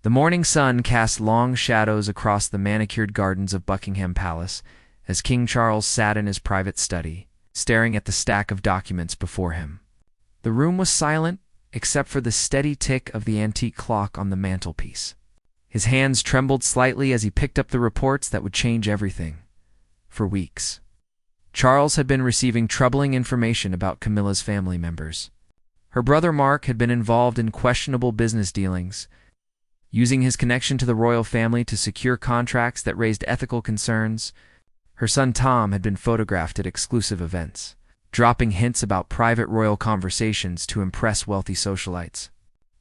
The morning sun cast long shadows across the manicured gardens of Buckingham Palace as King Charles sat in his private study, staring at the stack of documents before him. The room was silent, except for the steady tick of the antique clock on the mantelpiece. His hands trembled slightly as he picked up the reports that would change everything. For weeks, Charles had been receiving troubling information about Camilla's family members. Her brother Mark had been involved in questionable business dealings, using his connection to the royal family to secure contracts that raised ethical concerns. Her son Tom had been photographed at exclusive events, dropping hints about private royal conversations to impress wealthy socialites.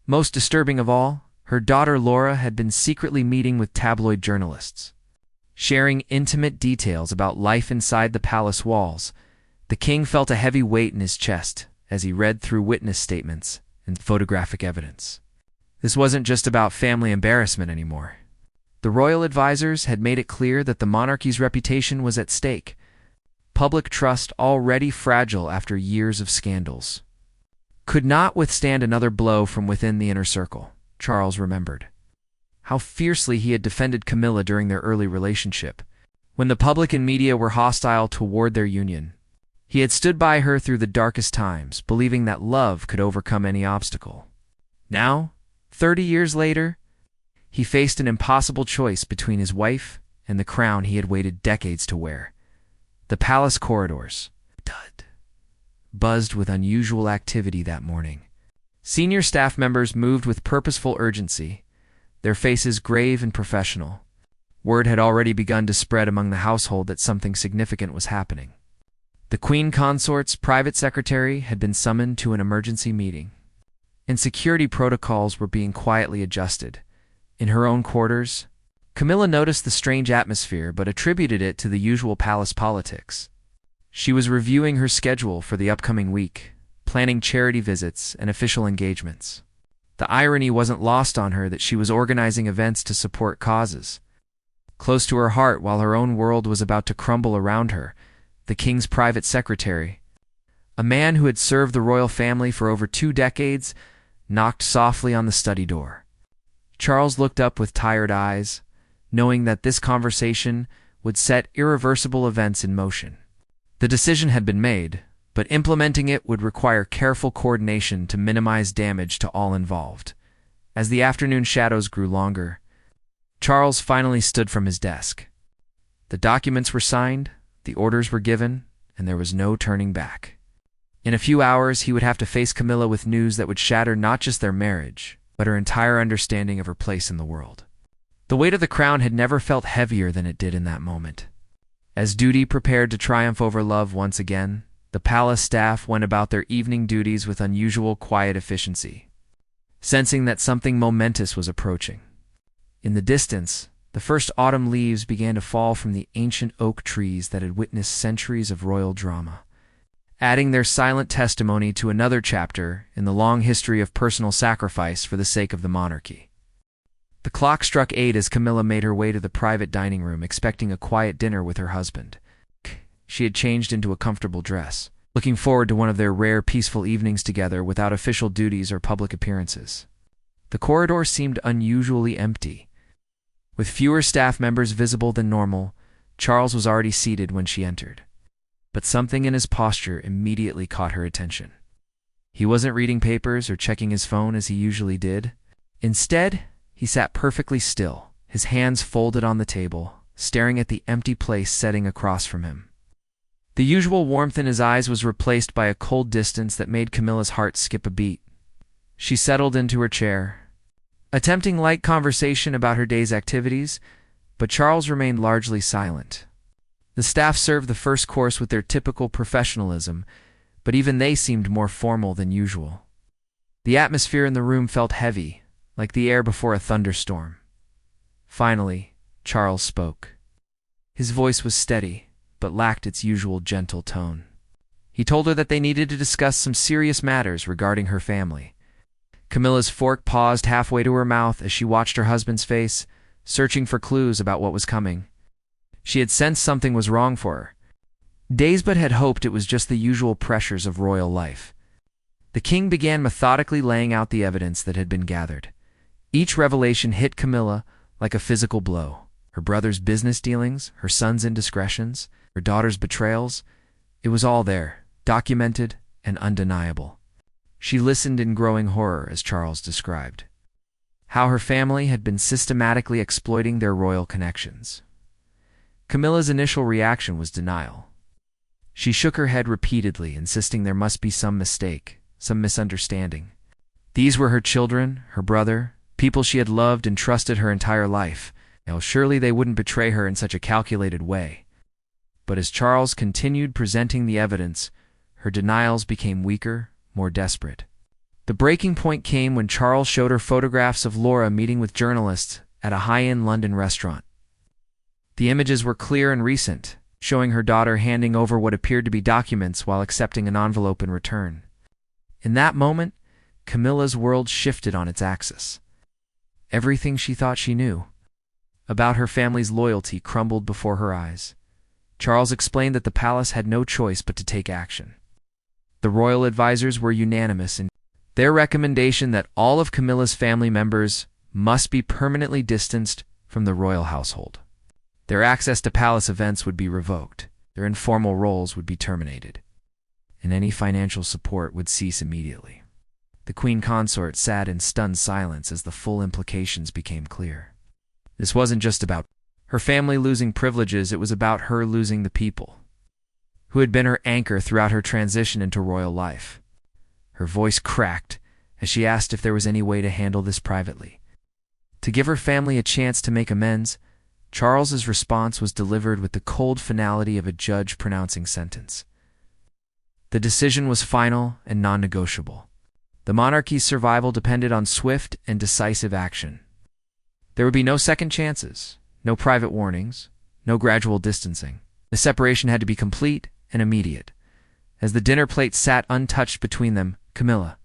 Most disturbing of all, her daughter Laura had been secretly meeting with tabloid journalists, sharing intimate details about life inside the palace walls. The king felt a heavy weight in his chest as he read through witness statements and photographic evidence. This wasn't just about family embarrassment anymore. The royal advisors had made it clear that the monarchy's reputation was at stake, public trust already fragile after years of scandals. Could not withstand another blow from within the inner circle, Charles remembered. How fiercely he had defended Camilla during their early relationship, when the public and media were hostile toward their union. He had stood by her through the darkest times, believing that love could overcome any obstacle. Now, 30 years later, he faced an impossible choice between his wife and the crown he had waited decades to wear. The palace corridors buzzed with unusual activity that morning. Senior staff members moved with purposeful urgency, their faces grave and professional. Word had already begun to spread among the household that something significant was happening. The Queen Consort's private secretary had been summoned to an emergency meeting, and security protocols were being quietly adjusted. In her own quarters, Camilla noticed the strange atmosphere but attributed it to the usual palace politics. She was reviewing her schedule for the upcoming week, planning charity visits and official engagements. The irony wasn't lost on her that she was organizing events to support causes close to her heart while her own world was about to crumble around her. The king's private secretary, a man who had served the royal family for over 2 decades, knocked softly on the study door. Charles looked up with tired eyes, knowing that this conversation would set irreversible events in motion. The decision had been made, but implementing it would require careful coordination to minimize damage to all involved. As the afternoon shadows grew longer, Charles finally stood from his desk. The documents were signed, the orders were given, and there was no turning back. In a few hours, he would have to face Camilla with news that would shatter not just their marriage, but her entire understanding of her place in the world. The weight of the crown had never felt heavier than it did in that moment. As duty prepared to triumph over love once again, the palace staff went about their evening duties with unusual quiet efficiency, sensing that something momentous was approaching. In the distance, the first autumn leaves began to fall from the ancient oak trees that had witnessed centuries of royal drama, adding their silent testimony to another chapter in the long history of personal sacrifice for the sake of the monarchy. The clock struck 8 as Camilla made her way to the private dining room, expecting a quiet dinner with her husband. She had changed into a comfortable dress, looking forward to one of their rare peaceful evenings together without official duties or public appearances. The corridor seemed unusually empty. With fewer staff members visible than normal, Charles was already seated when she entered. But something in his posture immediately caught her attention. He wasn't reading papers or checking his phone as he usually did. Instead, he sat perfectly still, his hands folded on the table, staring at the empty place setting across from him. The usual warmth in his eyes was replaced by a cold distance that made Camilla's heart skip a beat. She settled into her chair, attempting light conversation about her day's activities, but Charles remained largely silent. The staff served the first course with their typical professionalism, but even they seemed more formal than usual. The atmosphere in the room felt heavy, like the air before a thunderstorm. Finally, Charles spoke. His voice was steady, but lacked its usual gentle tone. He told her that they needed to discuss some serious matters regarding her family. Camilla's fork paused halfway to her mouth as she watched her husband's face, searching for clues about what was coming. She had sensed something was wrong for her. Days but had hoped it was just the usual pressures of royal life. The king began methodically laying out the evidence that had been gathered. Each revelation hit Camilla like a physical blow. Her brother's business dealings, her son's indiscretions, her daughter's betrayals, it was all there, documented and undeniable. She listened in growing horror as Charles described how her family had been systematically exploiting their royal connections. Camilla's initial reaction was denial. She shook her head repeatedly, insisting there must be some mistake, some misunderstanding. These were her children, her brother, people she had loved and trusted her entire life. Now, surely they wouldn't betray her in such a calculated way. But as Charles continued presenting the evidence, her denials became weaker, more desperate. The breaking point came when Charles showed her photographs of Laura meeting with journalists at a high-end London restaurant. The images were clear and recent, showing her daughter handing over what appeared to be documents while accepting an envelope in return. In that moment, Camilla's world shifted on its axis. Everything she thought she knew about her family's loyalty crumbled before her eyes. Charles explained that the palace had no choice but to take action. The royal advisors were unanimous in their recommendation that all of Camilla's family members must be permanently distanced from the royal household. Their access to palace events would be revoked, their informal roles would be terminated, and any financial support would cease immediately. The queen consort sat in stunned silence as the full implications became clear. This wasn't just about her family losing privileges, it was about her losing the people who had been her anchor throughout her transition into royal life. Her voice cracked as she asked if there was any way to handle this privately. To give her family a chance to make amends, Charles's response was delivered with the cold finality of a judge pronouncing sentence. The decision was final and non-negotiable. The monarchy's survival depended on swift and decisive action. There would be no second chances, no private warnings, no gradual distancing. The separation had to be complete and immediate. As the dinner plate sat untouched between them, Camilla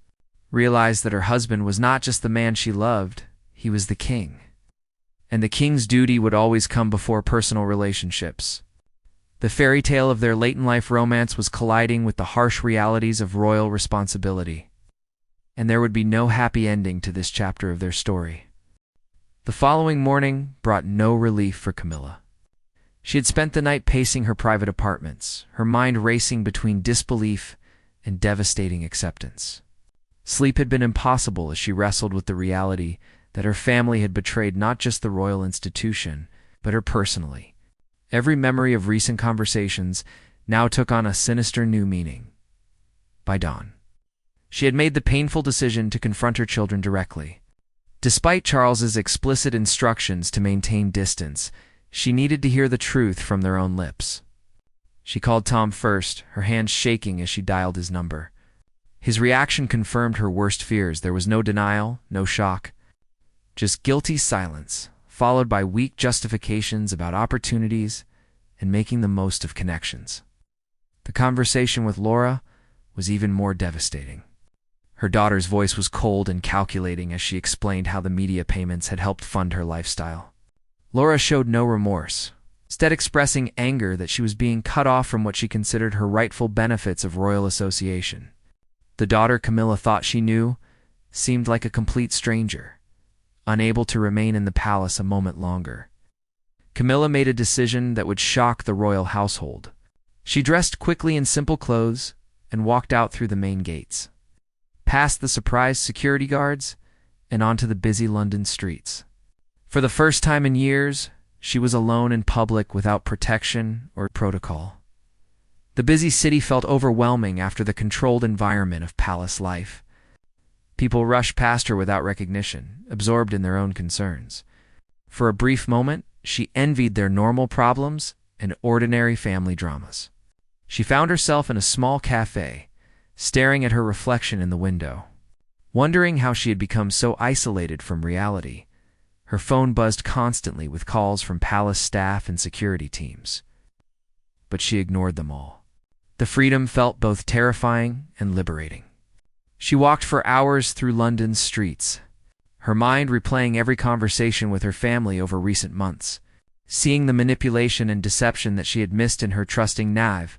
realized that her husband was not just the man she loved, he was the king. And the king's duty would always come before personal relationships. The fairy tale of their late-in-life romance was colliding with the harsh realities of royal responsibility. And there would be no happy ending to this chapter of their story. The following morning brought no relief for Camilla. She had spent the night pacing her private apartments, her mind racing between disbelief and devastating acceptance. Sleep had been impossible as she wrestled with the reality that her family had betrayed not just the royal institution, but her personally. Every memory of recent conversations now took on a sinister new meaning. By dawn, she had made the painful decision to confront her children directly. Despite Charles's explicit instructions to maintain distance, she needed to hear the truth from their own lips. She called Tom first, her hands shaking as she dialed his number. His reaction confirmed her worst fears. There was no denial, no shock, just guilty silence, followed by weak justifications about opportunities and making the most of connections. The conversation with Laura was even more devastating. Her daughter's voice was cold and calculating as she explained how the media payments had helped fund her lifestyle. Laura showed no remorse, instead expressing anger that she was being cut off from what she considered her rightful benefits of royal association. The daughter Camilla thought she knew seemed like a complete stranger, unable to remain in the palace a moment longer. Camilla made a decision that would shock the royal household. She dressed quickly in simple clothes and walked out through the main gates, past the surprised security guards, and onto the busy London streets. For the first time in years, she was alone in public without protection or protocol. The busy city felt overwhelming after the controlled environment of palace life. People rushed past her without recognition, absorbed in their own concerns. For a brief moment, she envied their normal problems and ordinary family dramas. She found herself in a small cafe, staring at her reflection in the window, wondering how she had become so isolated from reality. Her phone buzzed constantly with calls from palace staff and security teams. But she ignored them all. The freedom felt both terrifying and liberating. She walked for hours through London's streets, her mind replaying every conversation with her family over recent months, seeing the manipulation and deception that she had missed in her trusting Nav.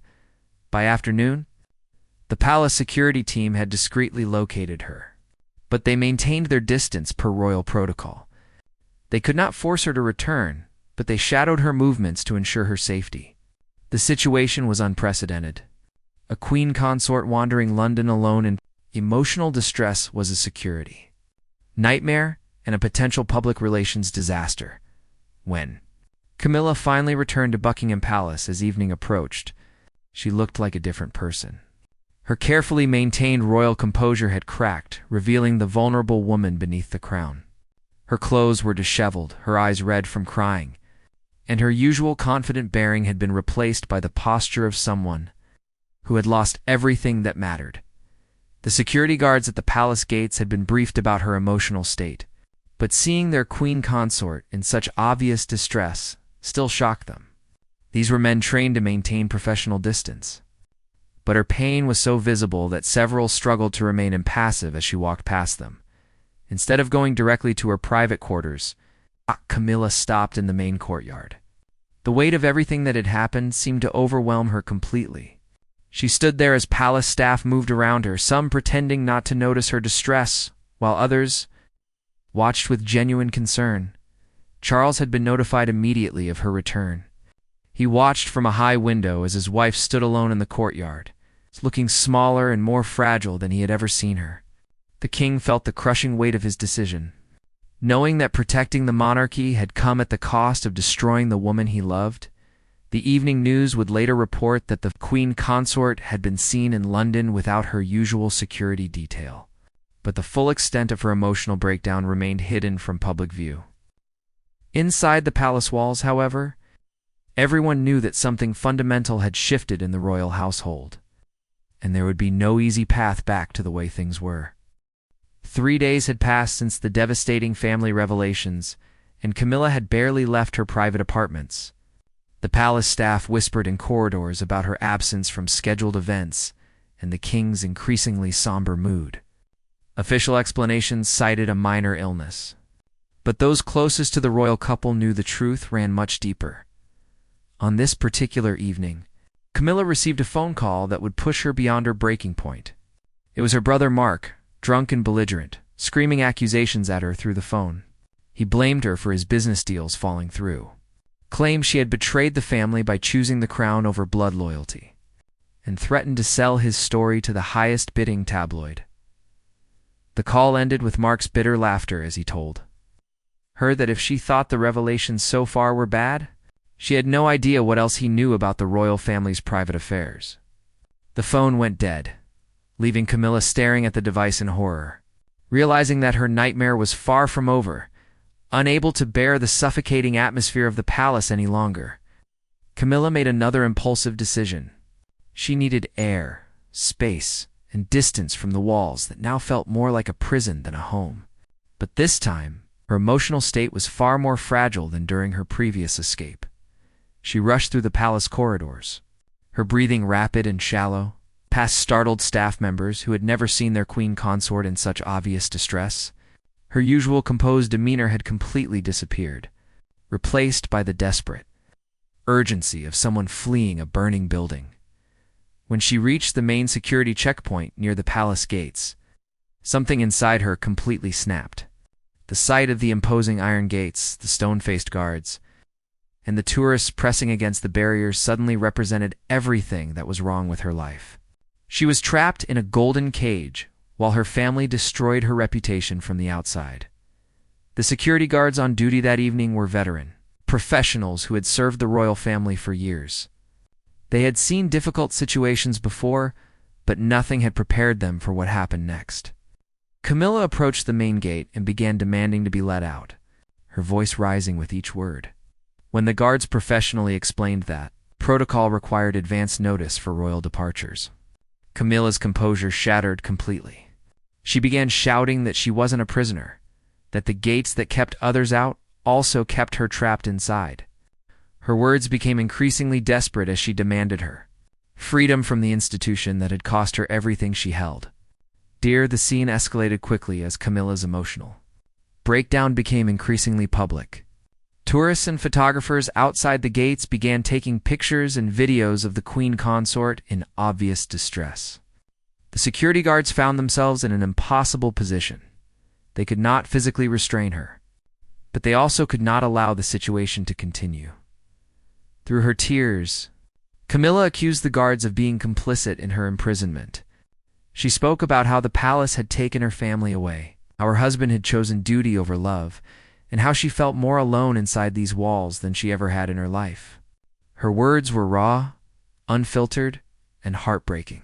By afternoon, the palace security team had discreetly located her. but they maintained their distance per royal protocol. They could not force her to return, but they shadowed her movements to ensure her safety. The situation was unprecedented. A queen consort wandering London alone in emotional distress was a security nightmare and a potential public relations disaster. When Camilla finally returned to Buckingham Palace as evening approached, she looked like a different person. Her carefully maintained royal composure had cracked, revealing the vulnerable woman beneath the crown. Her clothes were disheveled, her eyes red from crying, and her usual confident bearing had been replaced by the posture of someone who had lost everything that mattered. The security guards at the palace gates had been briefed about her emotional state, but seeing their queen consort in such obvious distress still shocked them. These were men trained to maintain professional distance. But her pain was so visible that several struggled to remain impassive as she walked past them. Instead of going directly to her private quarters, Camilla stopped in the main courtyard. The weight of everything that had happened seemed to overwhelm her completely. She stood there as palace staff moved around her, some pretending not to notice her distress, while others watched with genuine concern. Charles had been notified immediately of her return. He watched from a high window as his wife stood alone in the courtyard, looking smaller and more fragile than he had ever seen her. The king felt the crushing weight of his decision. Knowing that protecting the monarchy had come at the cost of destroying the woman he loved, the Evening News would later report that the queen consort had been seen in London without her usual security detail. But the full extent of her emotional breakdown remained hidden from public view. Inside the palace walls, however, everyone knew that something fundamental had shifted in the royal household, and there would be no easy path back to the way things were. 3 days had passed since the devastating family revelations, and Camilla had barely left her private apartments. The palace staff whispered in corridors about her absence from scheduled events and the king's increasingly somber mood. Official explanations cited a minor illness, but those closest to the royal couple knew the truth ran much deeper. On this particular evening, Camilla received a phone call that would push her beyond her breaking point. It was her brother Mark, drunk and belligerent, screaming accusations at her through the phone. He blamed her for his business deals falling through, claimed she had betrayed the family by choosing the crown over blood loyalty, and threatened to sell his story to the highest bidding tabloid. The call ended with Mark's bitter laughter as he told her that if she thought the revelations so far were bad, she had no idea what else he knew about the royal family's private affairs. The phone went dead, leaving Camilla staring at the device in horror. Realizing that her nightmare was far from over, unable to bear the suffocating atmosphere of the palace any longer, Camilla made another impulsive decision. She needed air, space, and distance from the walls that now felt more like a prison than a home. But this time, her emotional state was far more fragile than during her previous escape. She rushed through the palace corridors, her breathing rapid and shallow, past startled staff members who had never seen their queen consort in such obvious distress. Her usual composed demeanor had completely disappeared, replaced by the desperate urgency of someone fleeing a burning building. When she reached the main security checkpoint near the palace gates, something inside her completely snapped. The sight of the imposing iron gates, the stone-faced guards, and the tourists pressing against the barriers suddenly represented everything that was wrong with her life. She was trapped in a golden cage while her family destroyed her reputation from the outside. The security guards on duty that evening were veteran professionals who had served the royal family for years. They had seen difficult situations before, but nothing had prepared them for what happened next. Camilla approached the main gate and began demanding to be let out, her voice rising with each word. When the guards professionally explained that protocol required advance notice for royal departures, Camilla's composure shattered completely. She began shouting that she wasn't a prisoner, that the gates that kept others out also kept her trapped inside. Her words became increasingly desperate as she demanded her freedom from the institution that had cost her everything she held. The scene escalated quickly as Camilla's emotional breakdown became increasingly public. Tourists and photographers outside the gates began taking pictures and videos of the queen consort in obvious distress. The security guards found themselves in an impossible position. They could not physically restrain her, but they also could not allow the situation to continue. Through her tears, Camilla accused the guards of being complicit in her imprisonment. She spoke about how the palace had taken her family away, how her husband had chosen duty over love, and how she felt more alone inside these walls than she ever had in her life. Her words were raw, unfiltered, and heartbreaking.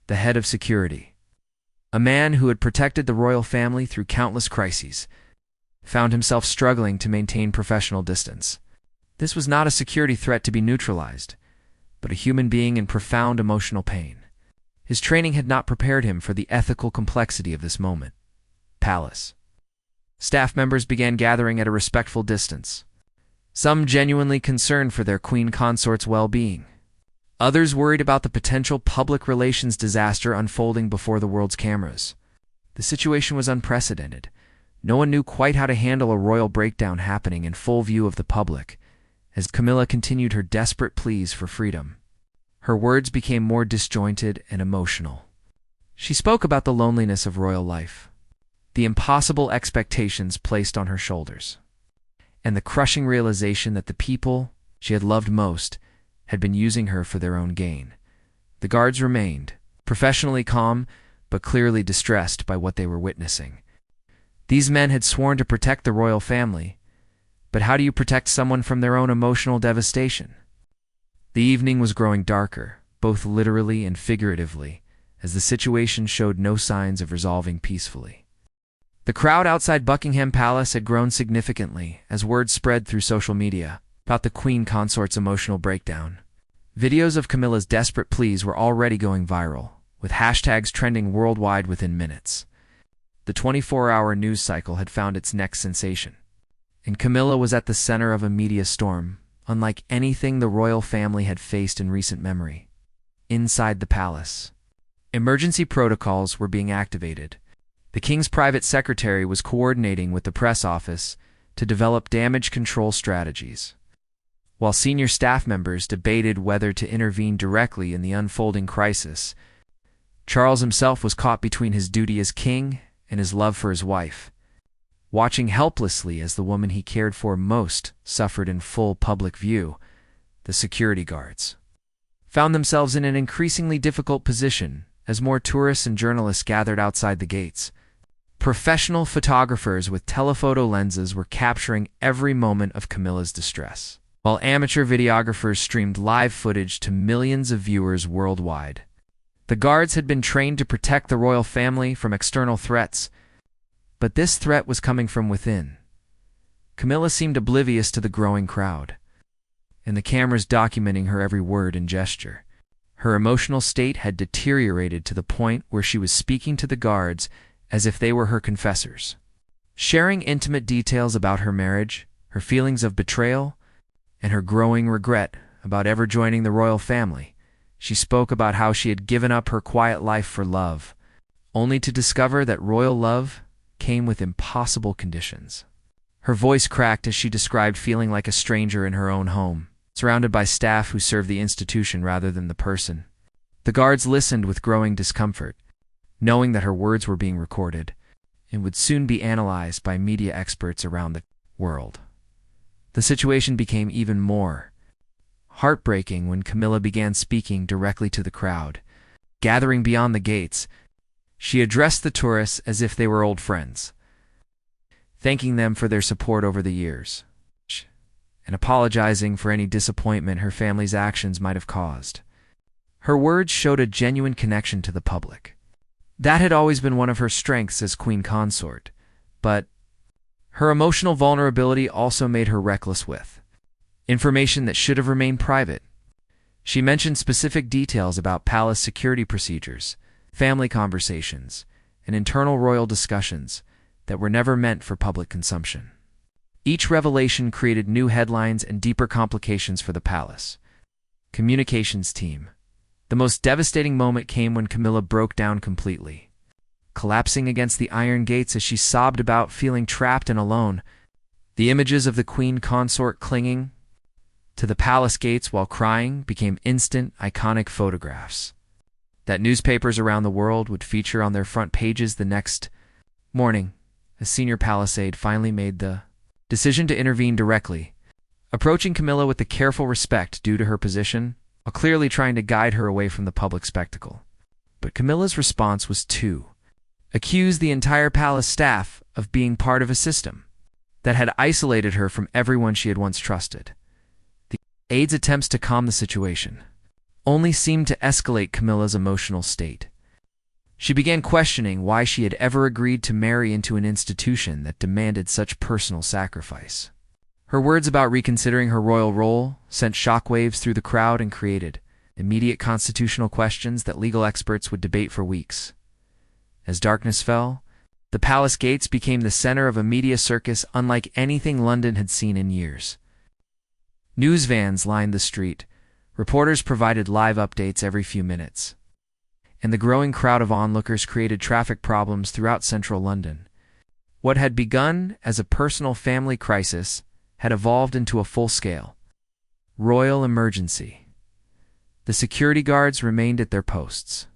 The head of security, a man who had protected the royal family through countless crises, found himself struggling to maintain professional distance. This was not a security threat to be neutralized, but a human being in profound emotional pain. His training had not prepared him for the ethical complexity of this moment. Palace. Staff members began gathering at a respectful distance, some genuinely concerned for their queen consort's well-being. Others worried about the potential public relations disaster unfolding before the world's cameras. The situation was unprecedented. No one knew quite how to handle a royal breakdown happening in full view of the public, as Camilla continued her desperate pleas for freedom. Her words became more disjointed and emotional. She spoke about the loneliness of royal life, the impossible expectations placed on her shoulders, and the crushing realization that the people she had loved most had been using her for their own gain. The guards remained, professionally calm, but clearly distressed by what they were witnessing. These men had sworn to protect the royal family, but how do you protect someone from their own emotional devastation? The evening was growing darker, both literally and figuratively, as the situation showed no signs of resolving peacefully. The crowd outside Buckingham Palace had grown significantly as word spread through social media about the Queen Consort's emotional breakdown. Videos of Camilla's desperate pleas were already going viral, with hashtags trending worldwide within minutes. The 24-hour news cycle had found its next sensation, and Camilla was at the center of a media storm, unlike anything the royal family had faced in recent memory. Inside the palace, emergency protocols were being activated. The king's private secretary was coordinating with the press office to develop damage control strategies, while senior staff members debated whether to intervene directly in the unfolding crisis. Charles himself was caught between his duty as king and his love for his wife, watching helplessly as the woman he cared for most suffered in full public view. The security guards found themselves in an increasingly difficult position as more tourists and journalists gathered outside the gates. Professional photographers with telephoto lenses were capturing every moment of Camilla's distress, while amateur videographers streamed live footage to millions of viewers worldwide. The guards had been trained to protect the royal family from external threats, but this threat was coming from within. Camilla seemed oblivious to the growing crowd, and the cameras documenting her every word and gesture. Her emotional state had deteriorated to the point where she was speaking to the guards as if they were her confessors, sharing intimate details about her marriage, her feelings of betrayal, and her growing regret about ever joining the royal family. She spoke about how she had given up her quiet life for love, only to discover that royal love came with impossible conditions. Her voice cracked as she described feeling like a stranger in her own home, surrounded by staff who served the institution rather than the person. The guards listened with growing discomfort, knowing that her words were being recorded and would soon be analyzed by media experts around the world. The situation became even more heartbreaking when Camilla began speaking directly to the crowd. Gathering beyond the gates, she addressed the tourists as if they were old friends, thanking them for their support over the years, and apologizing for any disappointment her family's actions might have caused. Her words showed a genuine connection to the public. That had always been one of her strengths as queen consort, but her emotional vulnerability also made her reckless with information that should have remained private. She mentioned specific details about palace security procedures, family conversations, and internal royal discussions that were never meant for public consumption. Each revelation created new headlines and deeper complications for the palace communications team. The most devastating moment came when Camilla broke down completely, collapsing against the iron gates as she sobbed about feeling trapped and alone. The images of the queen consort clinging to the palace gates while crying became instant, iconic photographs that newspapers around the world would feature on their front pages the next morning. a senior palace aide finally made the decision to intervene directly, approaching Camilla with the careful respect due to her position, while clearly trying to guide her away from the public spectacle. But Camilla's response was to accuse the entire palace staff of being part of a system that had isolated her from everyone she had once trusted. The aide's attempts to calm the situation only seemed to escalate Camilla's emotional state. She began questioning why she had ever agreed to marry into an institution that demanded such personal sacrifice. Her words about reconsidering her royal role sent shockwaves through the crowd and created immediate constitutional questions that legal experts would debate for weeks. As darkness fell, the palace gates became the center of a media circus unlike anything London had seen in years. News vans lined the street, reporters provided live updates every few minutes, and the growing crowd of onlookers created traffic problems throughout central London. What had begun as a personal family crisis had evolved into a full-scale royal emergency. The security guards remained at their posts,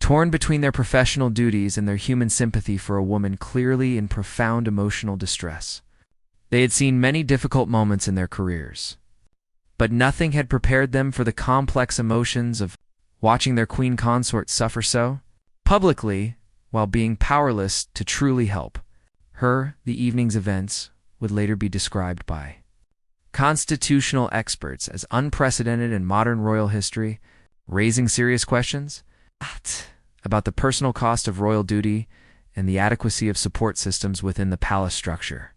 torn between their professional duties and their human sympathy for a woman clearly in profound emotional distress. They had seen many difficult moments in their careers, but nothing had prepared them for the complex emotions of watching their queen consort suffer so publicly while being powerless to truly help her. The evening's events would later be described by constitutional experts as unprecedented in modern royal history, raising serious questions about the personal cost of royal duty and the adequacy of support systems within the palace structure.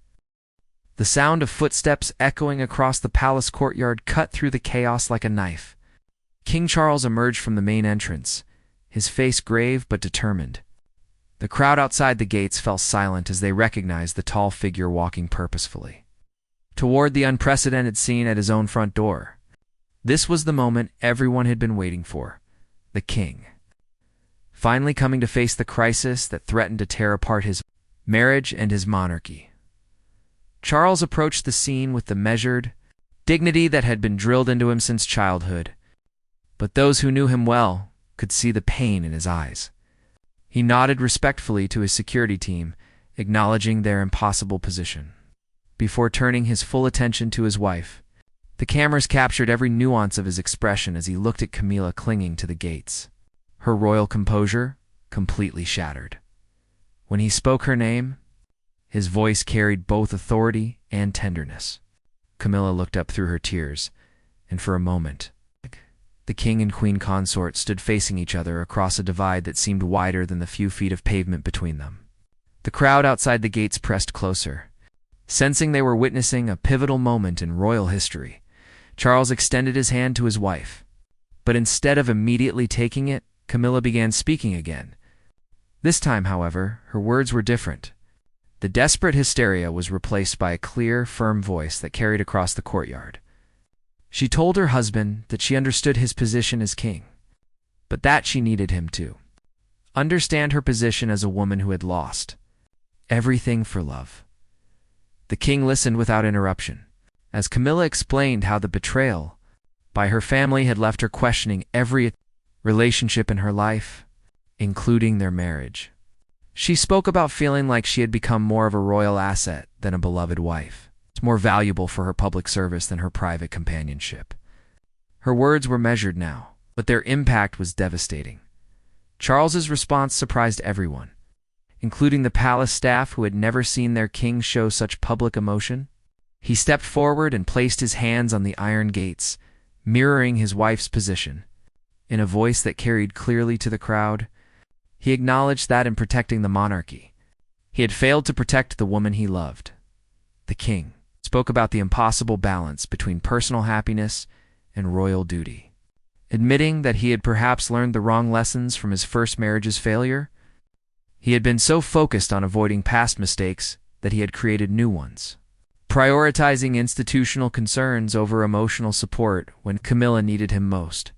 The sound of footsteps echoing across the palace courtyard cut through the chaos like a knife. King Charles emerged from the main entrance, his face grave but determined. The crowd outside the gates fell silent as they recognized the tall figure walking purposefully toward the unprecedented scene at his own front door. This was the moment everyone had been waiting for, the king finally coming to face the crisis that threatened to tear apart his marriage and his monarchy. Charles approached the scene with the measured dignity that had been drilled into him since childhood, but those who knew him well could see the pain in his eyes. He nodded respectfully to his security team, acknowledging their impossible position. Before turning his full attention to his wife, the cameras captured every nuance of his expression as he looked at Camilla clinging to the gates, her royal composure completely shattered. When he spoke her name, his voice carried both authority and tenderness. Camilla looked up through her tears, and for a moment, the king and queen consort stood facing each other across a divide that seemed wider than the few feet of pavement between them. The crowd outside the gates pressed closer. Sensing they were witnessing a pivotal moment in royal history, Charles extended his hand to his wife. But instead of immediately taking it, Camilla began speaking again. This time, however, her words were different. The desperate hysteria was replaced by a clear, firm voice that carried across the courtyard. She told her husband that she understood his position as king, but that she needed him to understand her position as a woman who had lost everything for love. The king listened without interruption, as Camilla explained how the betrayal by her family had left her questioning every relationship in her life, including their marriage. She spoke about feeling like she had become more of a royal asset than a beloved wife, more valuable for her public service than her private companionship. Her words were measured now, but their impact was devastating. Charles's response surprised everyone, including the palace staff who had never seen their king show such public emotion. He stepped forward and placed his hands on the iron gates, mirroring his wife's position. In a voice that carried clearly to the crowd, he acknowledged that in protecting the monarchy, he had failed to protect the woman he loved. The king spoke about the impossible balance between personal happiness and royal duty, admitting that he had perhaps learned the wrong lessons from his first marriage's failure. He had been so focused on avoiding past mistakes that he had created new ones, prioritizing institutional concerns over emotional support when Camilla needed him most.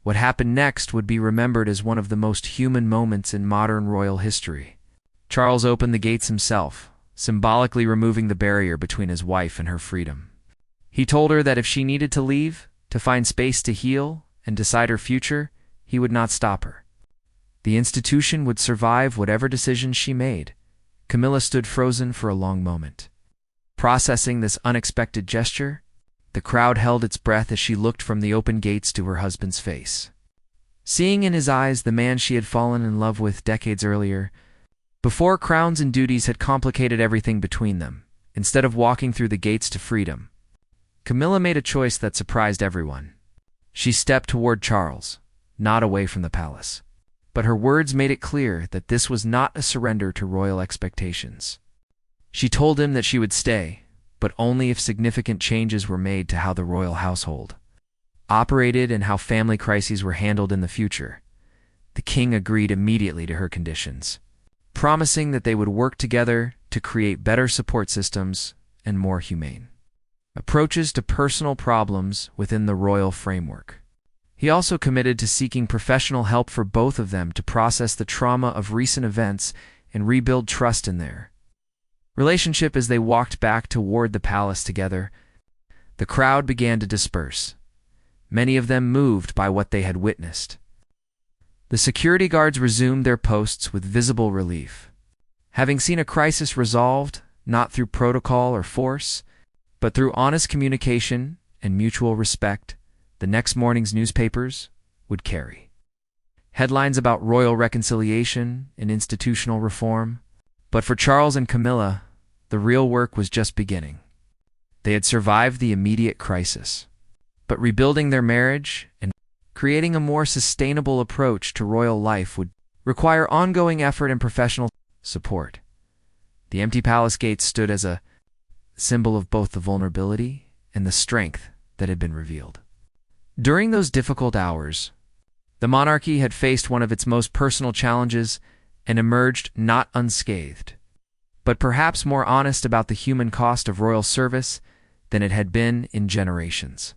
What happened next would be remembered as one of the most human moments in modern royal history. Charles opened the gates himself, symbolically removing the barrier between his wife and her freedom. He told her that if she needed to leave, to find space to heal and decide her future, he would not stop her. The institution would survive whatever decisions she made, Camilla stood frozen for a long moment. Processing this unexpected gesture, the crowd held its breath as she looked from the open gates to her husband's face. Seeing in his eyes the man she had fallen in love with decades earlier, before crowns and duties had complicated everything between them, instead of walking through the gates to freedom, Camilla made a choice that surprised everyone. She stepped toward Charles, not away from the palace. But her words made it clear that this was not a surrender to royal expectations. She told him that she would stay, but only if significant changes were made to how the royal household operated and how family crises were handled in the future. The king agreed immediately to her conditions, promising that they would work together to create better support systems and more humane approaches to personal problems within the royal framework. He also committed to seeking professional help for both of them to process the trauma of recent events and rebuild trust in their relationship. As they walked back toward the palace together, the crowd began to disperse, many of them moved by what they had witnessed. The security guards resumed their posts with visible relief, having seen a crisis resolved not through protocol or force, but through honest communication and mutual respect. The next morning's newspapers would carry headlines about royal reconciliation and institutional reform. But for Charles and Camilla, the real work was just beginning. They had survived the immediate crisis, but rebuilding their marriage and creating a more sustainable approach to royal life would require ongoing effort and professional support. The empty palace gates stood as a symbol of both the vulnerability and the strength that had been revealed. During those difficult hours, the monarchy had faced one of its most personal challenges and emerged not unscathed, but perhaps more honest about the human cost of royal service than it had been in generations.